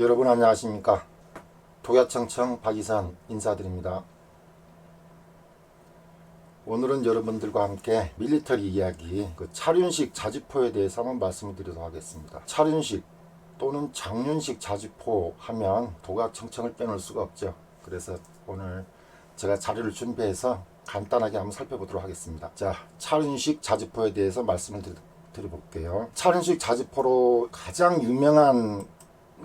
여러분 안녕하십니까. 독야청청 박이산 인사드립니다. 오늘은 여러분들과 함께 밀리터리 이야기 차륜식 자주포에 대해서 한번 말씀을 드리도록 하겠습니다. 차륜식 또는 장륜식 자주포 하면 독야청청을 빼놓을 수가 없죠. 그래서 오늘 제가 자료를 준비해서 간단하게 한번 살펴보도록 하겠습니다. 자, 차륜식 자주포에 대해서 말씀을 드려볼게요. 차륜식 자주포로 가장 유명한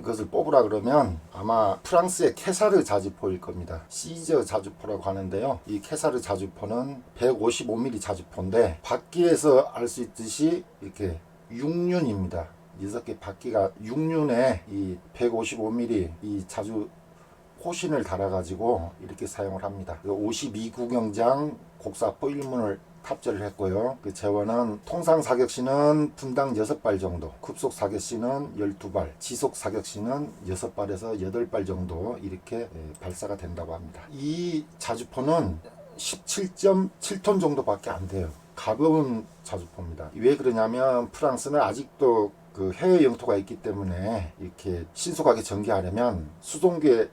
것을 뽑으라 그러면 아마 프랑스의 캐사르 자주포일 겁니다. 시저 자주포라고 하는데요. 이 캐사르 자주포는 155mm 자주포인데 바퀴에서 알 수 있듯이 이렇게 6륜입니다. 6개 바퀴가 6륜에 이 155mm 이 자주 호신을 달아가지고 이렇게 사용을 합니다. 52구경장 곡사포 1문을 탑재를 했고요. 그 제원은 통상 사격시는 분당 6발 정도, 급속 사격시는 12발, 지속 사격시는 6발에서 8발 정도 이렇게 발사가 된다고 합니다. 이 자주포는 17.7톤 정도밖에 안 돼요. 가벼운 자주포입니다. 왜 그러냐면 프랑스는 아직도 그 해외 영토가 있기 때문에 이렇게 신속하게 전개하려면 수송기에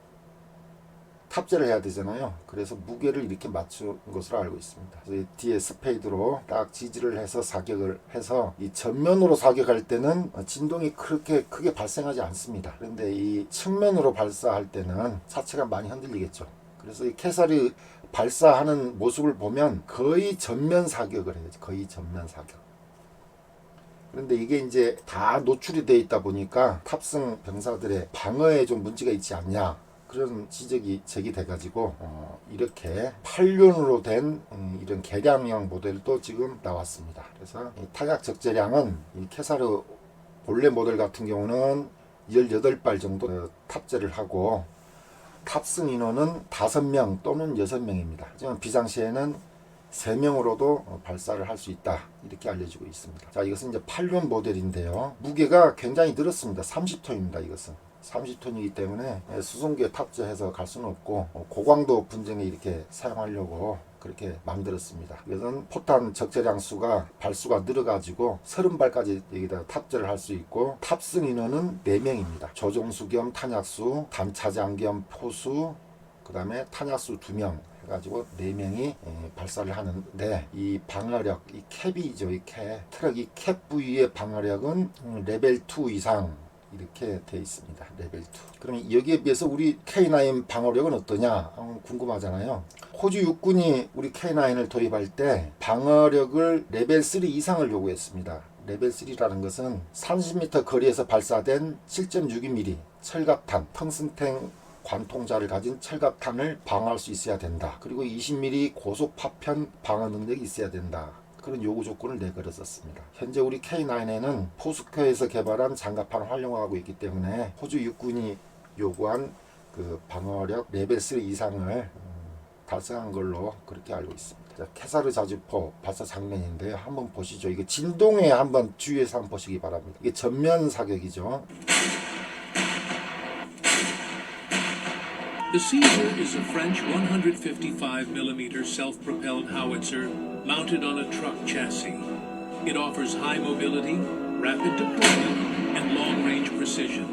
탑재를 해야 되잖아요. 그래서 무게를 이렇게 맞춘 것으로 알고 있습니다. 그래서 뒤에 스페이드로 딱 지지를 해서 사격을 해서 이 전면으로 사격할 때는 진동이 그렇게 크게 발생하지 않습니다. 그런데 이 측면으로 발사할 때는 차체가 많이 흔들리겠죠. 그래서 이 캐사리 발사하는 모습을 보면 거의 전면 사격을 해요. 거의 전면 사격. 그런데 이게 이제 다 노출이 되어 있다 보니까 탑승 병사들의 방어에 좀 문제가 있지 않냐, 그런 지적이 제기돼가지고 이렇게 8륜으로 된 이런 개량형 모델도 지금 나왔습니다. 그래서 이 타격 적재량은 이 캐사르 본래 모델 같은 경우는 18발 정도 탑재를 하고 탑승 인원은 5명 또는 6명입니다. 하지만 비상시에는 3명으로도 발사를 할 수 있다, 이렇게 알려지고 있습니다. 자, 이것은 이제 8륜 모델인데요. 무게가 굉장히 늘었습니다. 30톤입니다. 이것은 30톤이기 때문에 수송기에 탑재해서 갈 수는 없고 고강도 분쟁에 이렇게 사용하려고 그렇게 만들었습니다. 이것은 포탄 적재량 수가 발수가 늘어가지고 30발까지 여기다 탑재를 할 수 있고 탑승 인원은 4명입니다. 조종수 겸 탄약수, 단차장 겸 포수, 그 다음에 탄약수 2명 해가지고 4명이 발사를 하는데, 이 방어력, 이 캡이죠. 이 캡, 트럭 이 캡 부위의 방어력은 레벨 2 이상 이렇게 되어 있습니다. 레벨 2. 그럼 여기에 비해서 우리 K9 방어력은 어떠냐 궁금하잖아요. 호주 육군이 우리 K9을 도입할 때 방어력을 레벨 3 이상을 요구했습니다. 레벨 3라는 것은 30m 거리에서 발사된 7.62mm 철갑탄, 텅슨텐 관통자를 가진 철갑탄을 방어할 수 있어야 된다. 그리고 20mm 고속 파편 방어 능력이 있어야 된다. 그런 요구 조건을 내걸었었습니다. 현재 우리 K9에는 포스코에서 개발한 장갑판을 활용하고 있기 때문에 호주 육군이 요구한 그 방어력 레벨 3 이상을 달성한 걸로 그렇게 알고 있습니다. 자, 캐사르 자주포 발사 장면인데요. 한번 보시죠. 이게 진동에 한번 주의해서 한번 보시기 바랍니다. 이게 전면 사격이죠. The Caesar is a French 155mm self-propelled howitzer mounted on a truck chassis. It offers high mobility, rapid deployment, and long-range precision.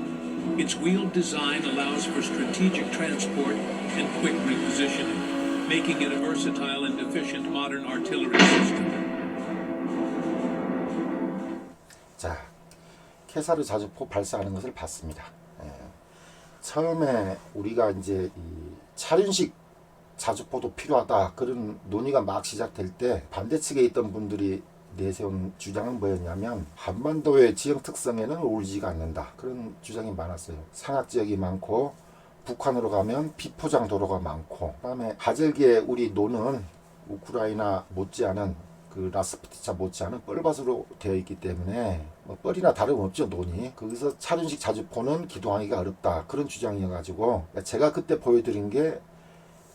Its wheeled design allows for strategic transport and quick repositioning, making it a versatile and efficient modern artillery system. 자, 캐사르 자주포 발사하는 것을 봤습니다. 처음에 우리가 이제 이 차륜식 자주포도 필요하다, 그런 논의가 막 시작될 때 반대측에 있던 분들이 내세운 주장은 뭐였냐면 한반도의 지형 특성에는 어울리지가 않는다, 그런 주장이 많았어요. 상학지역이 많고 북한으로 가면 비포장 도로가 많고, 그 다음에 하절기에 우리 노는 우크라이나 못지않은 그 라스푸티차 못지않은 뻘밭으로 되어 있기 때문에 뭐 뻘이나 다름없죠, 논이. 거기서 차륜식 자주포는 기동하기가 어렵다, 그런 주장이어가지고 제가 그때 보여드린 게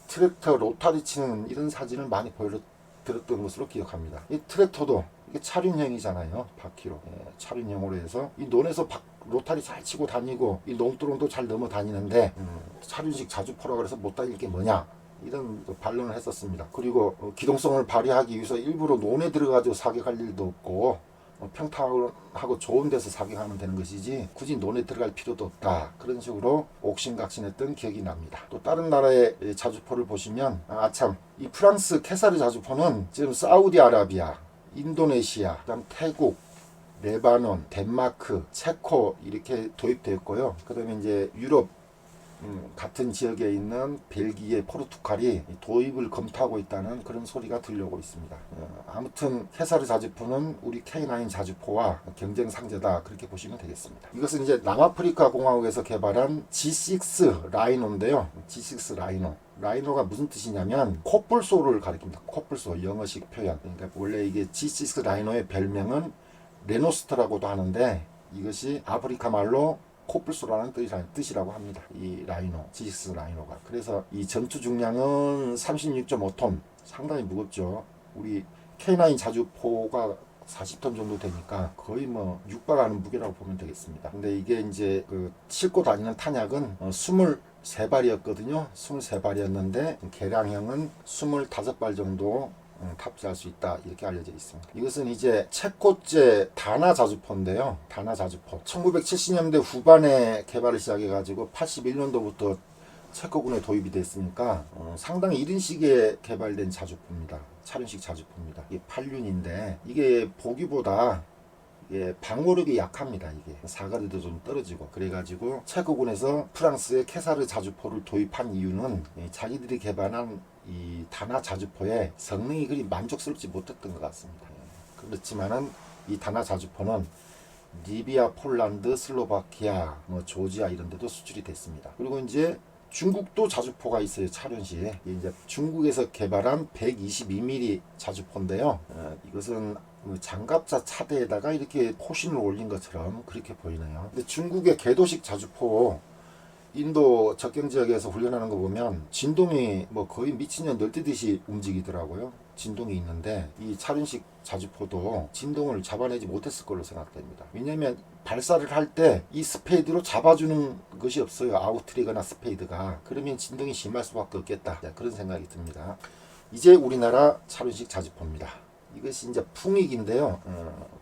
트랙터 로타리 치는 이런 사진을 많이 보여드렸던 것으로 기억합니다. 이 트랙터도 이게 차륜형이잖아요. 바퀴로 차륜형으로 해서 이 논에서 로타리 잘 치고 다니고 이 농두렁도 잘 넘어 다니는데 차륜식 자주포라 그래서 못 다닐 게 뭐냐, 이런 반론을 했었습니다. 그리고 기동성을 발휘하기 위해서 일부러 논에 들어가서 사격할 일도 없고 평탄하고 좋은 데서 사격하면 되는 것이지 굳이 논에 들어갈 필요도 없다. 그런 식으로 옥신각신했던 기억이 납니다. 또 다른 나라의 자주포를 보시면 참 이 프랑스 캐사르 자주포는 지금 사우디아라비아, 인도네시아, 그다음 태국, 레바논, 덴마크, 체코 이렇게 도입되었고요. 그다음에 이제 유럽 같은 지역에 있는 벨기에, 포르투갈이 도입을 검토하고 있다는 그런 소리가 들려오고 있습니다. 아무튼 캐사르 자주포는 우리 K9 자주포와 경쟁 상대다 그렇게 보시면 되겠습니다. 이것은 이제 남아프리카 공화국에서 개발한 G6 라이노인데요. G6 라이노. 라이노가 무슨 뜻이냐면 코뿔소를 가리킵니다. 코뿔소 영어식 표현. 그러니까 원래 이게 G6 라이노의 별명은 레노스터라고도 하는데 이것이 아프리카 말로 코뿔소라는 뜻이라고 합니다. 이 라이노, G6 라이노가. 그래서 이 전투 중량은 36.5톤, 상당히 무겁죠. 우리 K9 자주포가 40톤 정도 되니까 거의 뭐 육박하는 무게라고 보면 되겠습니다. 근데 이게 이제 싣고 다니는 탄약은 23발이었거든요. 23발이었는데 개량형은 25발 정도 탑재할 수 있다 이렇게 알려져 있습니다. 이것은 이제 체코제 다나 자주포인데요. 다나 자주포 1970년대 후반에 개발을 시작해 가지고 81년도부터 체코군에 도입이 됐으니까 상당히 이른 시기에 개발된 자주포입니다. 차륜식 자주포입니다. 이게 8륜인데 이게 보기보다 방어력이 약합니다. 이게 사거리도 좀 떨어지고 그래가지고 체코군에서 프랑스의 캐사르 자주포를 도입한 이유는 자기들이 개발한 이 다나 자주포의 성능이 그리 만족스럽지 못했던 것 같습니다. 그렇지만은 이 다나 자주포는 리비아, 폴란드, 슬로바키아, 조지아 이런 데도 수출이 됐습니다. 그리고 이제 중국도 자주포가 있어요. 차륜시에. 이제 중국에서 개발한 122mm 자주포인데요. 이것은 장갑차 차대에다가 이렇게 포신을 올린 것처럼 그렇게 보이네요. 근데 중국의 궤도식 자주포 인도 접경 지역에서 훈련하는 거 보면 진동이 거의 미친년 널뛰듯이 움직이더라고요. 진동이 있는데 이 차륜식 자주포도 진동을 잡아내지 못했을 걸로 생각됩니다. 왜냐하면 발사를 할 때 이 스페이드로 잡아주는 것이 없어요. 아웃트리거나 스페이드가. 그러면 진동이 심할 수밖에 없겠다. 그런 생각이 듭니다. 이제 우리나라 차륜식 자주포입니다. 이것이 이제 풍익인데요.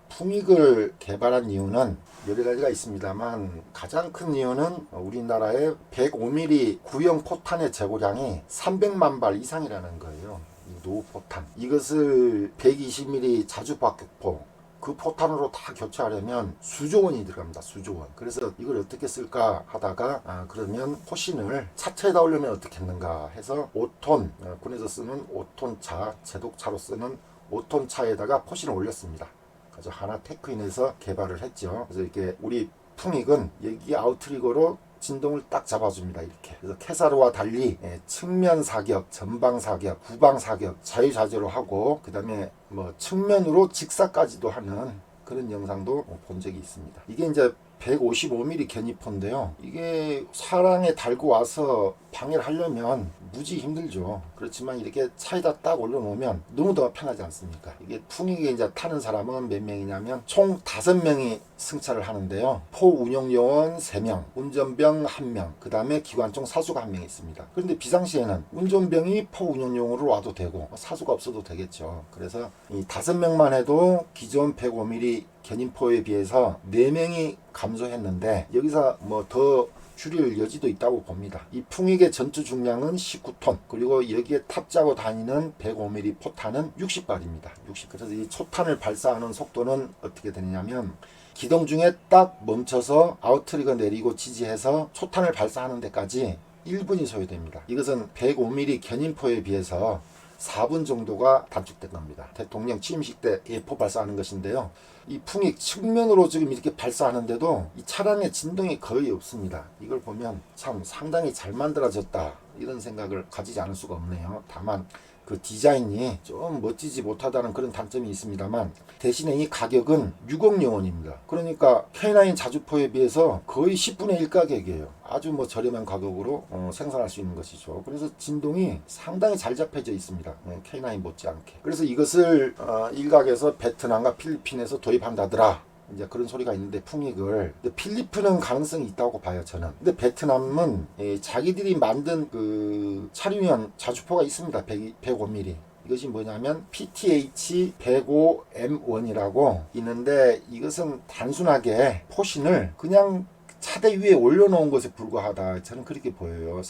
풍익을 개발한 이유는 여러 가지가 있습니다만 가장 큰 이유는 우리나라의 105mm 구형 포탄의 재고량이 300만 발 이상이라는 거예요. 이 노후 포탄. 이것을 120mm 자주박격포 그 포탄으로 다 교체하려면 수조 원이 들어갑니다. 수조 원. 그래서 이걸 어떻게 쓸까 하다가 그러면 포신을 차체에다 올려면 어떻게 했는가 해서 5톤 군에서 쓰는 5톤 차 제독차로 쓰는 5톤 차에다가 포신을 올렸습니다. 그래서 하나 테크인에서 개발을 했죠. 그래서 이렇게 우리 풍익은 여기 아웃트리거로 진동을 딱 잡아줍니다. 이렇게. 그래서 캐사르와 달리 측면 사격, 전방 사격, 후방 사격 자유자재로 하고 그 다음에 측면으로 직사까지도 하는 그런 영상도 본 적이 있습니다. 이게 이제 155mm 견입포인데요. 이게 사랑에 달고 와서 방해를 하려면 무지 힘들죠. 그렇지만 이렇게 차에다 딱 올려놓으면 너무 더 편하지 않습니까? 이게 풍익에 이제 타는 사람은 몇 명이냐면 총 5명이 승차를 하는데요. 포 운용요원 3명, 운전병 1명, 그 다음에 기관총 사수가 1명 있습니다. 그런데 비상시에는 운전병이 포 운용용으로 와도 되고 사수가 없어도 되겠죠. 그래서 이 5명만 해도 기존 105mm 견인포에 비해서 4명이 감소했는데 여기서 더 줄일 여지도 있다고 봅니다. 이 풍익의 전투 중량은 19톤 그리고 여기에 탑재하고 다니는 105mm 포탄은 60발입니다. 60. 그래서 이 초탄을 발사하는 속도는 어떻게 되냐면 기동 중에 딱 멈춰서 아웃트리거 내리고 지지해서 초탄을 발사하는 데까지 1분이 소요됩니다. 이것은 105mm 견인포에 비해서 4분 정도가 단축된 겁니다. 대통령 취임식 때 예포 발사하는 것인데요. 이 풍익 측면으로 지금 이렇게 발사하는데도 이 차량의 진동이 거의 없습니다. 이걸 보면 참 상당히 잘 만들어졌다 이런 생각을 가지지 않을 수가 없네요. 다만 그 디자인이 좀 멋지지 못하다는 그런 단점이 있습니다만 대신에 이 가격은 6억 원입니다. 그러니까 K9 자주포에 비해서 거의 10분의 1 가격이에요. 아주 저렴한 가격으로 생산할 수 있는 것이죠. 그래서 진동이 상당히 잘 잡혀져 있습니다. K9 못지않게. 그래서 이것을 일각에서 베트남과 필리핀에서 도입한다더라. 이제 그런 소리가 있는데 풍익을 필리핀은 가능성이 있다고 봐요 저는. 근데 베트남은 자기들이 만든 그 차륜형 자주포가 있습니다. 105mm 이것이 뭐냐면 PTH105M1이라고 있는데, 이것은 단순하게 포신을 그냥 차대 위에 올려놓은 것에 불과하다. 저는 그렇게 보여요.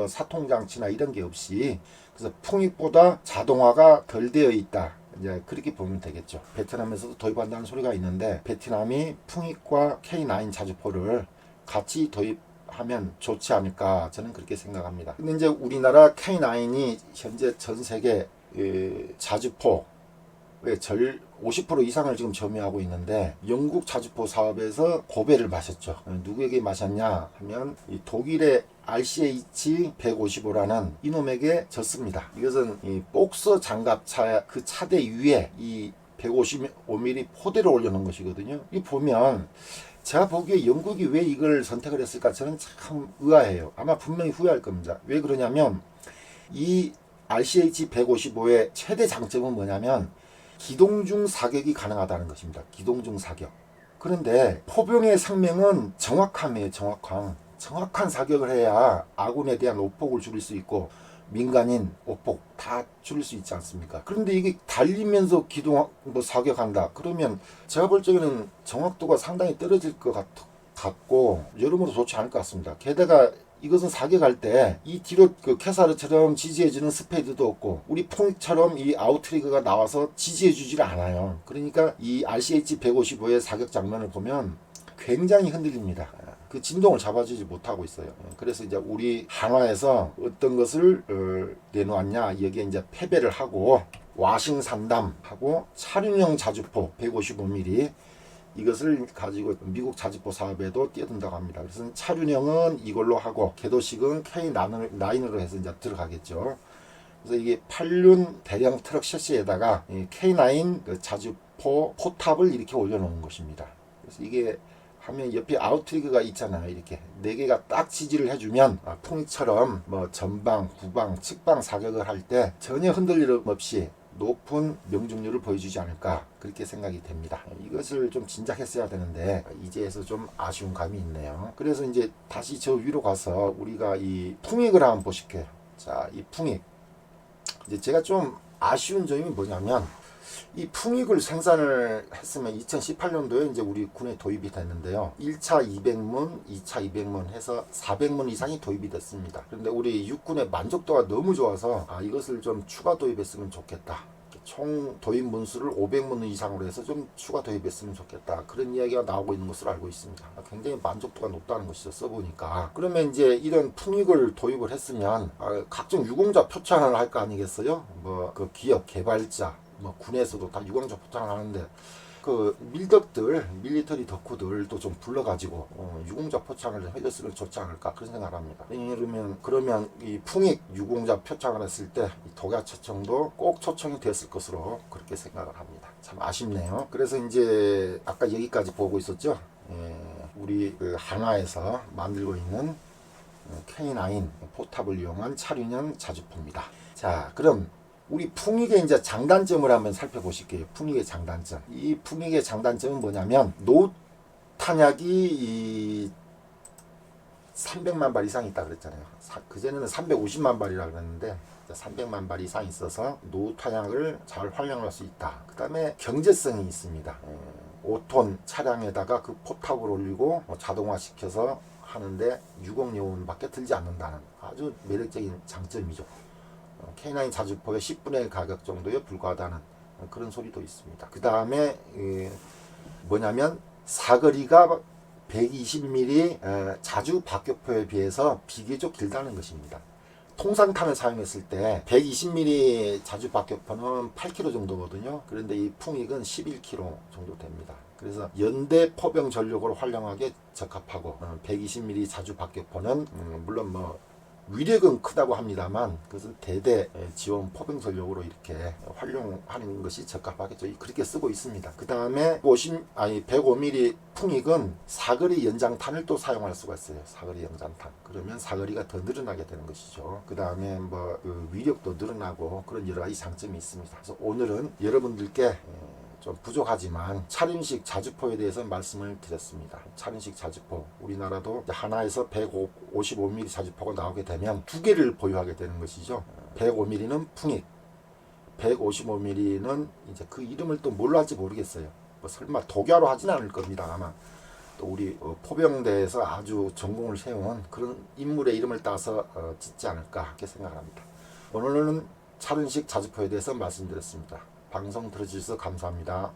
사통장치나 이런 게 없이. 그래서 풍익보다 자동화가 덜 되어 있다. 이제 그렇게 보면 되겠죠. 베트남에서도 도입한다는 소리가 있는데, 베트남이 풍익과 K9 자주포를 같이 도입하면 좋지 않을까, 저는 그렇게 생각합니다. 근데 이제 우리나라 K9이 현재 전 세계 자주포의 50% 이상을 지금 점유하고 있는데, 영국 자주포 사업에서 고배를 마셨죠. 누구에게 마셨냐 하면 이 독일의 RCH155라는 이놈에게 졌습니다. 이것은 이 복서 장갑차 그 차대 위에 이 155mm 포대를 올려놓은 것이거든요. 이 보면 제가 보기에 영국이 왜 이걸 선택을 했을까, 저는 참 의아해요. 아마 분명히 후회할 겁니다. 왜 그러냐면 이 RCH155의 최대 장점은 뭐냐면 기동중 사격이 가능하다는 것입니다. 기동중 사격. 그런데 포병의 생명은 정확함이에요. 정확한 사격을 해야 아군에 대한 오폭을 줄일 수 있고 민간인 오폭 다 줄일 수 있지 않습니까? 그런데 이게 달리면서 사격한다. 그러면 제가 볼 적에는 정확도가 상당히 떨어질 것 같고 여러모로 좋지 않을 것 같습니다. 게다가 이것은 사격할 때 이 뒤로 그 캐사르처럼 지지해주는 스페이드도 없고 우리 풍익처럼 이 아웃트리거가 나와서 지지해주질 않아요. 그러니까 이 RCH155의 사격 장면을 보면 굉장히 흔들립니다. 그 진동을 잡아주지 못하고 있어요. 그래서 이제 우리 한화에서 어떤 것을 내놓았냐, 여기에 이제 패배를 하고 와싱산담하고 차륜형 자주포 155mm 이것을 가지고 미국 자주포 사업에도 뛰어든다고 합니다. 그래서 차륜형은 이걸로 하고 궤도식은 K9으로 해서 이제 들어가겠죠. 그래서 이게 8륜 대형 트럭 셔시에다가 K9 그 자주포 포탑을 이렇게 올려놓은 것입니다. 그래서 이게 하면 옆에 아웃트리거가 있잖아요. 이렇게 4개가 딱 지지를 해주면 풍이처럼 뭐 전방, 후방, 측방 사격을 할 때 전혀 흔들림 없이 높은 명중률을 보여주지 않을까, 그렇게 생각이 됩니다. 이것을 좀 진작했어야 되는데 이제서 좀 아쉬운 감이 있네요. 그래서 이제 다시 저 위로 가서 우리가 이 풍익을 한번 보실게요. 자, 이 풍익. 이제 제가 좀 아쉬운 점이 뭐냐면 이 풍익을 생산을 했으면 2018년도에 이제 우리 군에 도입이 됐는데요. 1차 200문, 2차 200문 해서 400문 이상이 도입이 됐습니다. 그런데 우리 육군의 만족도가 너무 좋아서 이것을 좀 추가 도입했으면 좋겠다. 총 도입 문수를 500문 이상으로 해서 좀 추가 도입했으면 좋겠다. 그런 이야기가 나오고 있는 것으로 알고 있습니다. 굉장히 만족도가 높다는 것이죠. 써보니까. 그러면 이제 이런 풍익을 도입을 했으면 각종 유공자 표창을 할 거 아니겠어요? 뭐 그 기업 개발자, 뭐 군에서도 다 유공자 표창을 하는데 그 밀리터리 덕후들도 좀 불러가지고 유공자 표창을 좀 해줬으면 좋지 않을까, 그런 생각을 합니다. 그러면 이 풍익 유공자 표창을 했을 때 독야초청도 꼭 초청이 됐을 것으로 그렇게 생각을 합니다. 참 아쉽네요. 그래서 이제 아까 여기까지 보고 있었죠. 우리 그 한화에서 만들고 있는 K9 포탑을 이용한 차륜형 자주포입니다. 자, 그럼 우리 풍익의 이제 장단점을 한번 살펴보실게요. 풍익의 장단점. 이 풍익의 장단점은 뭐냐면 노탄약이 300만 발 이상 있다 그랬잖아요. 그전에는 350만 발이라 그랬는데 300만 발 이상 있어서 노탄약을 잘 활용할 수 있다. 그 다음에 경제성이 있습니다. 5톤 차량에다가 그 포탑을 올리고 자동화시켜서 하는데 6억 료원밖에 들지 않는다는 아주 매력적인 장점이죠. K9 자주포의 10분의 1 가격 정도에 불과하다는 그런 소리도 있습니다. 그 다음에 뭐냐면 사거리가 120mm 자주 박격포에 비해서 비교적 길다는 것입니다. 통상탄을 사용했을 때 120mm 자주 박격포는 8km 정도거든요. 그런데 이 풍익은 11km 정도 됩니다. 그래서 연대 포병 전력으로 활용하기에 적합하고 120mm 자주 박격포는 물론 뭐 위력은 크다고 합니다만 그것은 대대 지원 포병 전력으로 이렇게 활용하는 것이 적합하겠죠. 그렇게 쓰고 있습니다. 그 다음에 105mm 풍익은 사거리 연장탄을 또 사용할 수가 있어요. 사거리 연장탄. 그러면 사거리가 더 늘어나게 되는 것이죠. 그 다음에 그 위력도 늘어나고 그런 여러 가지 장점이 있습니다. 그래서 오늘은 여러분들께 좀 부족하지만 차륜식 자주포에 대해서 말씀을 드렸습니다. 차륜식 자주포, 우리나라도 하나에서 155mm 자주포가 나오게 되면 두 개를 보유하게 되는 것이죠. 105mm는 풍익, 155mm는 이제 그 이름을 또 뭘로 할지 모르겠어요. 뭐 설마 독야로 하진 않을 겁니다. 아마 또 우리 포병대에서 아주 전공을 세운 그런 인물의 이름을 따서 짓지 않을까 그렇게 생각합니다. 오늘은 차륜식 자주포에 대해서 말씀드렸습니다. 방송 들어주셔서 감사합니다.